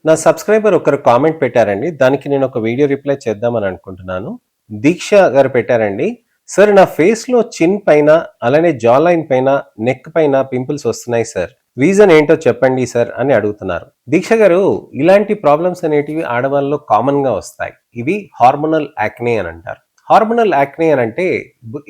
నా సబ్స్క్రైబర్ ఒకరు కామెంట్ పెట్టారండి. దానికి నేను ఒక వీడియో రిప్లై చేద్దామని అనుకుంటున్నాను. దీక్ష గారు పెట్టారండి. సార్, నా ఫేస్‌లో చిన్ పైన, అలానే జా లైన్ పైన, నెక్ పైన పింపుల్స్ వస్తున్నాయి సార్. రీజన్ ఏంటో చెప్పండి సార్ అని అడుగుతున్నారు. దీక్ష గారు, ఇలాంటి ప్రాబ్లమ్స్ అనేటివి ఆడవాళ్ళలో కామన్‌గా వస్తాయి. ఇవి హార్మోనల్ యాక్నే అని అంటారు. హార్మోనల్ యాక్నే అని అంటే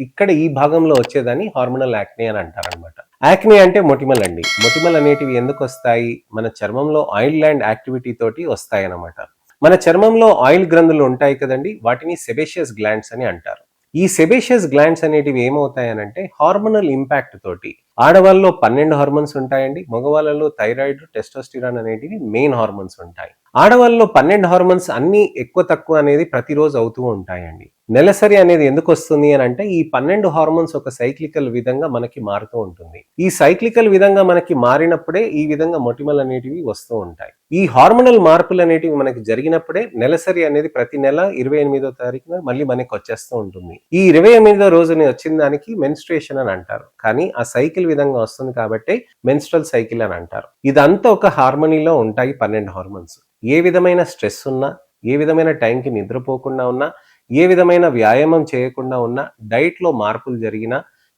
ఇక్కడ ఈ భాగంలో వచ్చేదాన్ని హార్మోనల్ యాక్నే అని అంటారనమాట. యాక్నే అంటే మొటిమల్ అండి. మొటిమల్ అనేటివి ఎందుకు వస్తాయి? మన చర్మంలో ఆయిల్ ల్యాండ్ యాక్టివిటీ తోటి వస్తాయి అన్నమాట. మన చర్మంలో ఆయిల్ గ్రంథులు ఉంటాయి కదండి, వాటిని సెబేషియస్ గ్లాండ్స్ అని అంటారు. ఈ సెబేషియస్ గ్లాండ్స్ అనేటివి ఏమవుతాయనంటే హార్మోనల్ ఇంపాక్ట్ తోటి, ఆడవాళ్ళలో 12 హార్మోన్స్ ఉంటాయండి, మగవాళ్ళలో థైరాయిడ్, టెస్టోస్టిరాన్ అనేటివి మెయిన్ హార్మోన్స్ ఉంటాయి. ఆడవాళ్ళలో 12 హార్మోన్స్ అన్ని ఎక్కువ తక్కువ అనేది ప్రతిరోజు అవుతూ ఉంటాయండి. నెలసరి అనేది ఎందుకు వస్తుంది అని అంటే ఈ 12 హార్మోన్స్ ఒక సైక్లికల్ విధంగా మనకి మారుతూ ఉంటుంది. ఈ సైక్లికల్ విధంగా మనకి మారినప్పుడే ఈ విధంగా మొటిమలు అనేటివి వస్తూ ఉంటాయి. ఈ హార్మోనల్ మార్పులు అనేటివి మనకి జరిగినప్పుడే నెలసరి అనేది ప్రతి నెల 28వ తారీఖున మళ్ళీ మనకి వచ్చేస్తూ ఉంటుంది. ఈ 28వ రోజుని వచ్చిన దానికి మెన్స్ట్రుయేషన్ అని అంటారు. కానీ ఆ సైకిల్ విధంగా వస్తుంది కాబట్టి మెన్స్ట్రల్ సైకిల్ అని అంటారు. ఇదంతా ఒక హార్మోనీలో ఉంటాయి 12 హార్మోన్స్. ఏ విధమైన స్ట్రెస్ ఉన్నా, ఏ విధమైన టైంకి నిద్రపోకుండా ఉన్నా, ఏ విధమైన వ్యాయామం చేయకుండా ఉన్నా, డైట్లో మార్పులు జరిగినా,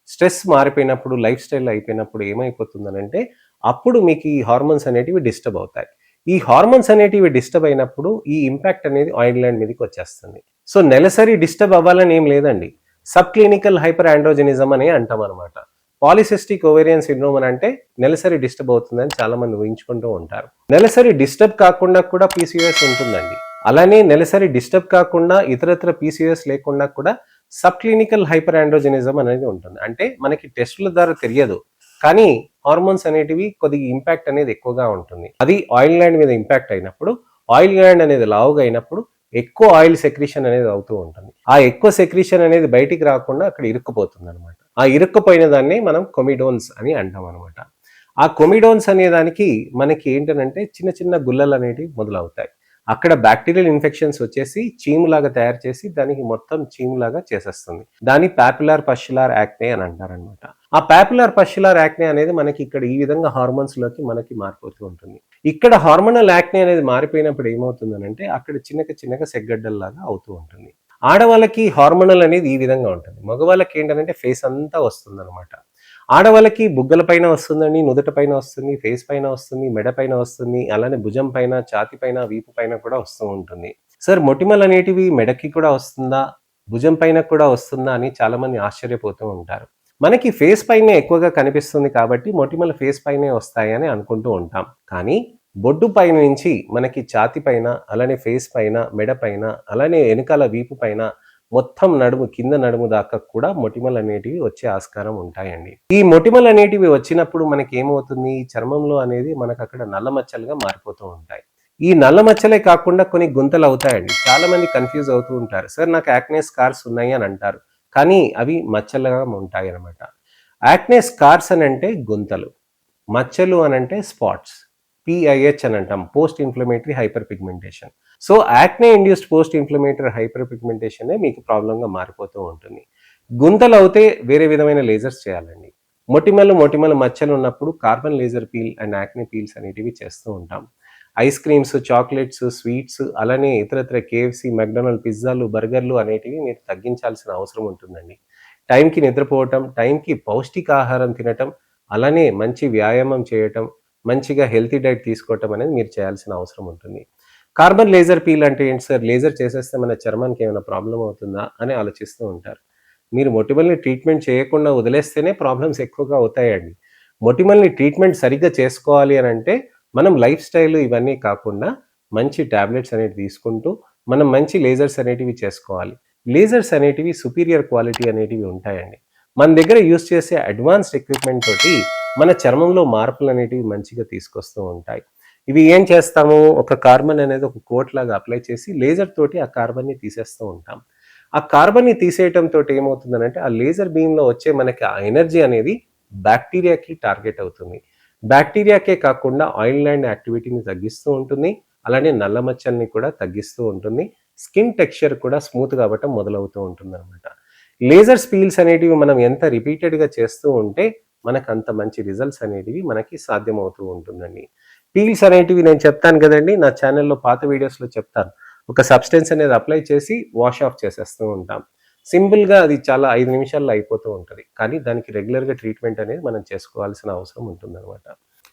స్ట్రెస్ మారిపోయినప్పుడు, లైఫ్ స్టైల్ అయిపోయినప్పుడు ఏమైపోతుందనంటే అప్పుడు మీకు ఈ హార్మోన్స్ అనేటివి డిస్టర్బ్ అవుతాయి. ఈ హార్మోన్స్ అనేటివి డిస్టర్బ్ అయినప్పుడు ఈ ఇంపాక్ట్ అనేది ఆయిల్ గ్లాండ్ మీదకి వచ్చేస్తుంది. సో నెలసరి డిస్టర్బ్ అవ్వాలని ఏం లేదండి. సబ్ క్లినికల్ హైపర్ ఆండ్రోజెనిజం అని అంటాం అనమాట. పాలిసిస్టిక్ ఓవేరియన్ సిండ్రోమ్ అని అంటే నెలసరి డిస్టర్బ్ అవుతుందని చాలా మంది ఊహించుకుంటూ ఉంటారు. నెలసరి డిస్టర్బ్ కాకుండా కూడా పీసీఓఎస్ ఉంటుందండి. అలానే నెలసరి డిస్టర్బ్ కాకుండా ఇతరత్ర పీసీఓఎస్ లేకుండా కూడా సబ్ క్లినికల్ హైపర్ ఆండ్రోజెనిజం అనేది ఉంటుంది. అంటే మనకి టెస్టుల ద్వారా తెలియదు, కానీ హార్మోన్స్ అనేటివి కొద్దిగా ఇంపాక్ట్ అనేది ఎక్కువగా ఉంటుంది. అది ఆయిల్ గ్లాండ్ మీద ఇంపాక్ట్ అయినప్పుడు, ఆయిల్ గ్లాండ్ అనేది లావుగా అయినప్పుడు ఎక్కువ ఆయిల్ సెక్రీషన్ అనేది అవుతూ ఉంటుంది. ఆ ఎక్కువ సెక్రీషన్ అనేది బయటికి రాకుండా అక్కడ ఇరుక్కుపోతుంది అనమాట. ఆ ఇరుక్కుపోయిన దాన్ని మనం కొమిడోన్స్ అని అంటాం అనమాట. ఆ కొమిడోన్స్ అనే దానికి మనకి ఏంటంటే చిన్న చిన్న గుల్లలు అనేటివి మొదలవుతాయి. అక్కడ బ్యాక్టీరియల్ ఇన్ఫెక్షన్స్ వచ్చేసి చీములాగా తయారు చేసి దానికి మొత్తం చీములాగా చేసేస్తుంది. దాన్ని పాపులార్ పస్యులార్ యాక్నే అని అంటారనమాట. ఆ పాపులార్ పస్యులార్ యాక్నే అనేది మనకి ఇక్కడ ఈ విధంగా హార్మోన్స్ లోకి మనకి మారిపోతూ ఉంటుంది. ఇక్కడ హార్మోనల్ యాక్నే అనేది మారిపోయినప్పుడు ఏమవుతుందనంటే అక్కడ చిన్నగా సెగ్గడ్డల్లాగా అవుతూ ఉంటుంది. ఆడవాళ్ళకి హార్మోనల్ అనేది ఈ విధంగా ఉంటుంది. మగవాళ్ళకి ఏంటంటే ఫేస్ అంతా వస్తుందన్నమాట. ఆడవాళ్ళకి బుగ్గల పైన వస్తుందండి, నుదుట పైన వస్తుంది, ఫేస్ పైన వస్తుంది, మెడ పైన వస్తుంది, అలానే భుజం పైన, ఛాతి పైన, వీపు పైన కూడా వస్తూ ఉంటుంది. సార్, మొటిమలు అనేటివి మెడకి కూడా వస్తుందా, భుజం పైన కూడా వస్తుందా అని చాలా మంది ఆశ్చర్యపోతూ ఉంటారు. మనకి ఫేస్ పైనే ఎక్కువగా కనిపిస్తుంది కాబట్టి మొటిమలు ఫేస్ పైనే వస్తాయని అనుకుంటూ ఉంటాం. కానీ బొడ్డు పైన నుంచి మనకి ఛాతి పైన, అలానే ఫేస్ పైన, మెడ పైన, అలానే వెనకాల వీపు పైన, మొత్తం నడుము, కింద నడుము దాకా కూడా మొటిమలు అనేటివి వచ్చే ఆస్కారం ఉంటాయండి. ఈ మొటిమలు అనేటివి వచ్చినప్పుడు మనకి ఏమవుతుంది, చర్మంలో అనేది మనకు అక్కడ నల్ల మచ్చలుగా మారిపోతూ ఉంటాయి. ఈ నల్ల మచ్చలే కాకుండా కొన్ని గుంతలు అవుతాయండి. చాలా మంది కన్ఫ్యూజ్ అవుతూ ఉంటారు. సార్, నాకు యాక్నే స్కార్స్ ఉన్నాయి అని అంటారు, కానీ అవి మచ్చలుగా ఉంటాయి అన్నమాట. యాక్నే స్కార్స్ అని అంటే గుంతలు, మచ్చలు అని అంటే స్పాట్స్, పిఐహెచ్ అని అంటాం, post inflammatory hyper pigmentation. So acne induced post inflammatory hyper పిగ్మెంటేషనే మీకు ప్రాబ్లంగా మారిపోతూ ఉంటుంది. గుంతలు అవుతే వేరే విధమైన లేజర్స్ చేయాలండి. మొటిమలు మచ్చలు ఉన్నప్పుడు carbon laser peel and acne peels అనేటివి చేస్తూ ఉంటాం. ఐస్ క్రీమ్స్, చాక్లెట్స్, స్వీట్స్, అలానే ఇతరత్ర కేఎఫ్సి, మెక్డొనాల్డ్, పిజ్జాలు, బర్గర్లు అనేటివి మీరు తగ్గించాల్సిన అవసరం ఉంటుందండి. టైంకి నిద్రపోవటం, టైంకి పౌష్టికాహారం తినటం, అలానే మంచి వ్యాయామం చేయటం, మంచిగా హెల్తీ డైట్ తీసుకోవటం అనేది మీరు చేయాల్సిన అవసరం ఉంటుంది. కార్బన్ లేజర్ పీల్ అంటే ఏంటి సార్, లేజర్ చేసేస్తే మన చర్మానికి ఏమైనా ప్రాబ్లం అవుతుందా అని ఆలోచిస్తూ ఉంటారు. మీరు మొటిమల్ని ట్రీట్మెంట్ చేయకుండా వదిలేస్తేనే ప్రాబ్లమ్స్ ఎక్కువగా అవుతాయండి. మొటిమల్ని ట్రీట్మెంట్ సరిగ్గా చేసుకోవాలి అని అంటే మనం లైఫ్ స్టైల్ ఇవన్నీ కాకుండా మంచి టాబ్లెట్స్ అనేవి తీసుకుంటూ మనం మంచి లేజర్స్ అనేటివి చేసుకోవాలి. లేజర్స్ అనేటివి సుపీరియర్ క్వాలిటీ అనేటివి ఉంటాయండి. మన దగ్గర యూస్ చేసే అడ్వాన్స్డ్ ఎక్విప్మెంట్ తోటి మన చర్మంలో మార్పులు అనేటివి మంచిగా తీసుకొస్తూ ఉంటాయి. ఇవి ఏం చేస్తాము, ఒక కార్బన్ అనేది ఒక కోట్ లాగా అప్లై చేసి లేజర్ తోటి ఆ కార్బన్ని తీసేస్తూ ఉంటాం. ఆ కార్బన్ని తీసేయటం తోటి ఏమవుతుందనంటే ఆ లేజర్ బీమ్లో వచ్చే మనకి ఆ ఎనర్జీ అనేది బ్యాక్టీరియాకి టార్గెట్ అవుతుంది. బ్యాక్టీరియాకే కాకుండా ఆయిల్ ల్యాండ్ యాక్టివిటీని తగ్గిస్తూ ఉంటుంది, అలానే నల్ల మచ్చల్ని కూడా తగ్గిస్తూ ఉంటుంది. స్కిన్ టెక్స్చర్ కూడా స్మూత్గా అవ్వటం మొదలవుతూ ఉంటుంది అనమాట. లేజర్ స్పీల్స్ అనేటివి మనం ఎంత రిపీటెడ్గా చేస్తూ ఉంటే మనకు అంత మంచి రిజల్ట్స్ అనేటివి మనకి సాధ్యమవుతూ ఉంటుందండి. పీల్స్ అనేటివి నేను చెప్తాను కదండి, నా ఛానల్లో పాత వీడియోస్లో చెప్తాను. ఒక సబ్స్టెన్స్ అనేది అప్లై చేసి వాష్ ఆఫ్ చేసేస్తూ ఉంటాం. సింపుల్గా అది చాలా 5 నిమిషాల్లో అయిపోతూ ఉంటుంది. కానీ దానికి రెగ్యులర్గా ట్రీట్మెంట్ అనేది మనం చేసుకోవాల్సిన అవసరం ఉంటుందన్నమాట.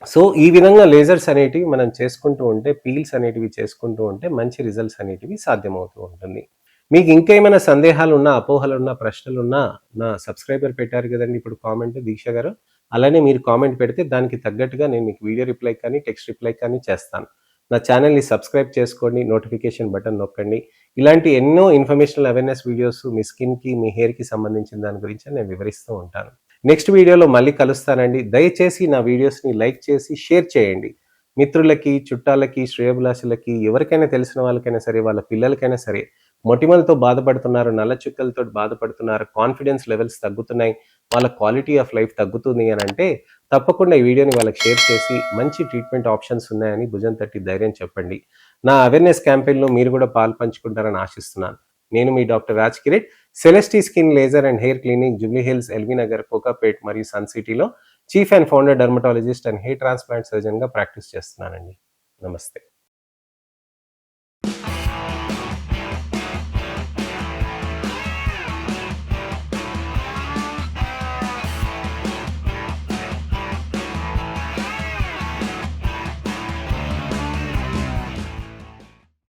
సో ఈ విధంగా లేజర్స్ అనేటివి మనం చేసుకుంటూ ఉంటే, పీల్స్ అనేటివి చేసుకుంటూ ఉంటే మంచి రిజల్ట్స్ అనేటివి సాధ్యమవుతూ ఉంటుంది. మీకు ఇంకా ఏమైనా సందేహాలున్నా, అపోహలున్నా, ప్రశ్నలున్నా నా సబ్స్క్రైబర్ పెట్టారు కదండి ఇప్పుడు కామెంట్ దీక్ష గారు. అలానే మీరు కామెంట్ పెడితే దానికి తగ్గట్టుగా నేను మీకు వీడియో రిప్లై కానీ, టెక్స్ట్ రిప్లై కానీ చేస్తాను. నా ఛానల్‌ని సబ్స్క్రైబ్ చేసుకోండి, నోటిఫికేషన్ బటన్ నొక్కండి. ఇలాంటి ఎన్నో ఇన్ఫర్మేషనల్ అవేర్‌నెస్ వీడియోస్ మీ స్కిన్‌కి, మీ హెయిర్‌కి సంబంధించిన దాని గురించి నేను వివరిస్తూ ఉంటాను. నెక్స్ట్ వీడియోలో మళ్ళీ కలుస్తానండి. దయచేసి నా వీడియోస్‌ని లైక్ చేసి షేర్ చేయండి. మిత్రులకి, చుట్టాలకి, శ్రేయోభిలాషులకి, ఎవరికైనా తెలిసిన వాళ్ళకైనా సరే, వాళ్ళ పిల్లలకైనా సరే, మొటిమలతో బాధపడుతున్నారు, నల్ల చుక్కలతో బాధపడుతున్నారు, కాన్ఫిడెన్స్ లెవెల్స్ తగ్గుతున్నాయి, వాళ్ళ క్వాలిటీ ఆఫ్ లైఫ్ తగ్గుతుంది అని అంటే తప్పకుండా ఈ వీడియోని వాళ్ళకి షేర్ చేసి మంచి ట్రీట్మెంట్ ఆప్షన్స్ ఉన్నాయని భుజం తట్టి ధైర్యం చెప్పండి. నా అవేర్నెస్ క్యాంపెయిన్‌లో మీరు కూడా పాల్పంచుకుంటారని ఆశిస్తున్నాను. నేను మీ doctor Raj Kireet, Celestee skin laser and hair clinic, Jubilee Hills, LB Nagar, Kokapet మరియు సన్ సిటీలో chief and founder dermatologist and hair transplant సర్జన్గా ప్రాక్టీస్ చేస్తున్నానండి. నమస్తే.